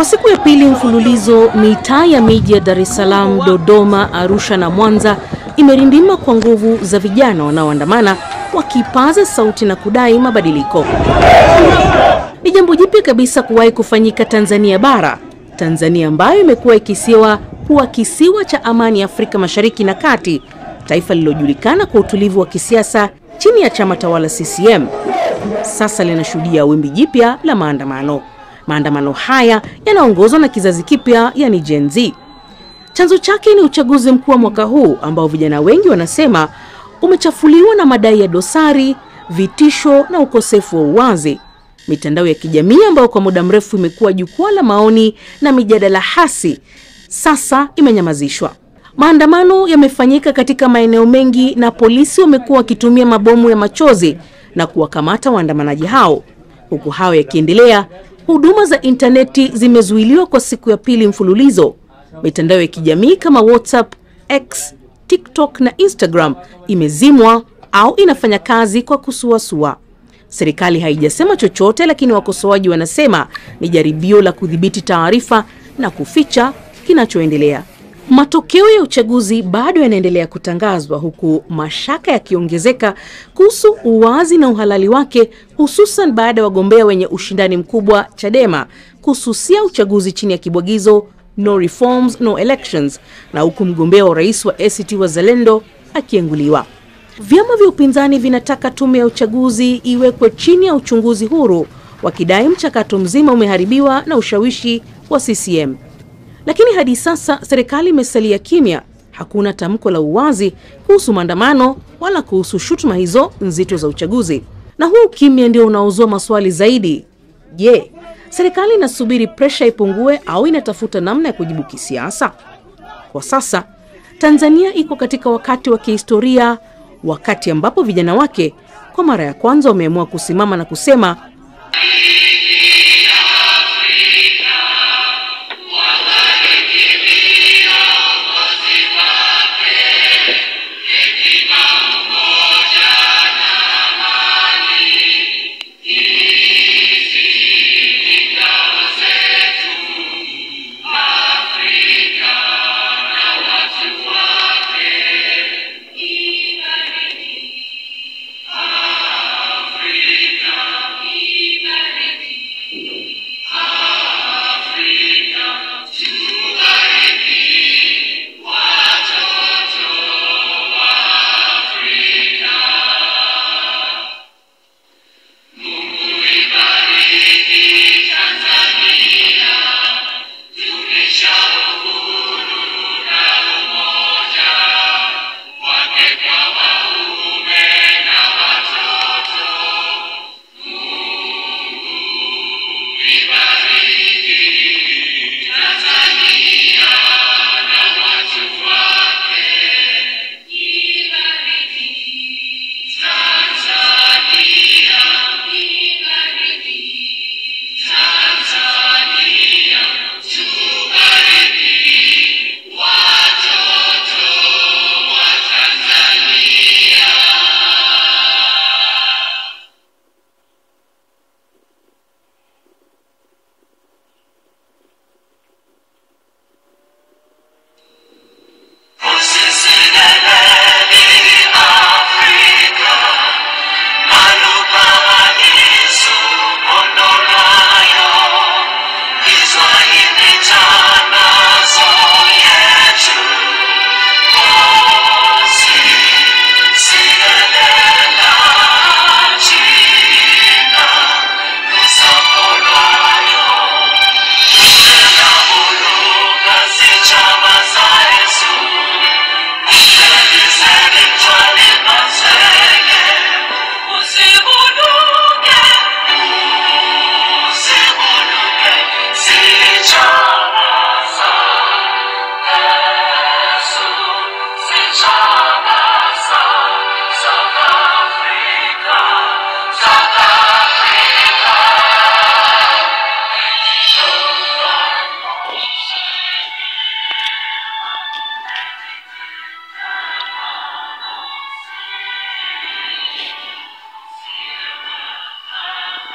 Kwa siku ya pili mfululizo, mitaa ya miji ya Dar es Salaam, Dodoma, Arusha na Mwanza imerindima kwa nguvu za vijana wanaoandamana wakipaza sauti na kudai mabadiliko. Ni jambo jipya kabisa kuwahi kufanyika Tanzania bara. Tanzania ambayo imekuwa ikisiwa kuwa kisiwa cha amani Afrika Mashariki na Kati, taifa lililojulikana kwa utulivu wa kisiasa chini ya chama tawala CCM, sasa linashuhudia wimbi jipya la maandamano. Maandamano haya yanaongozwa na kizazi kipya, yani Gen Z. Chanzo chake ni uchaguzi mkuu wa mwaka huu ambao vijana wengi wanasema umechafuliwa na madai ya dosari, vitisho na ukosefu wa uwazi. Mitandao ya kijamii ambayo kwa muda mrefu imekuwa jukwaa la maoni na mijadala hasi, sasa imenyamazishwa. Maandamano yamefanyika katika maeneo mengi na polisi wamekuwa wakitumia mabomu ya machozi na kuwakamata waandamanaji hao. Huku hao yakiendelea, huduma za interneti zimezuiliwa kwa siku ya pili mfululizo. Mitandao ya kijamii kama WhatsApp, X, TikTok na Instagram imezimwa au inafanya kazi kwa kusuasua. Serikali haijasema chochote, lakini wakosoaji wanasema ni jaribio la kudhibiti taarifa na kuficha kinachoendelea. Matokeo ya uchaguzi bado yanaendelea kutangazwa, huku mashaka yakiongezeka kuhusu uwazi na uhalali wake, hususan baada ya wagombea wenye ushindani mkubwa Chadema kususia uchaguzi chini ya kibwagizo No Reforms, No Elections, na huku mgombea wa rais wa ACT Wazalendo akienguliwa. Vyama vya upinzani vinataka tume ya uchaguzi iwekwe chini ya uchunguzi huru, wakidai mchakato mzima umeharibiwa na ushawishi wa CCM. Lakini hadi sasa serikali imesalia kimya. Hakuna tamko la uwazi kuhusu maandamano wala kuhusu shutuma hizo nzito za uchaguzi. Na huu kimya ndio unaozua maswali zaidi. Je, serikali inasubiri pressure ipungue au inatafuta namna ya kujibu kisiasa? Kwa sasa Tanzania iko katika wakati wa kihistoria, wakati ambapo vijana wake kwa mara ya kwanza wameamua kusimama na kusema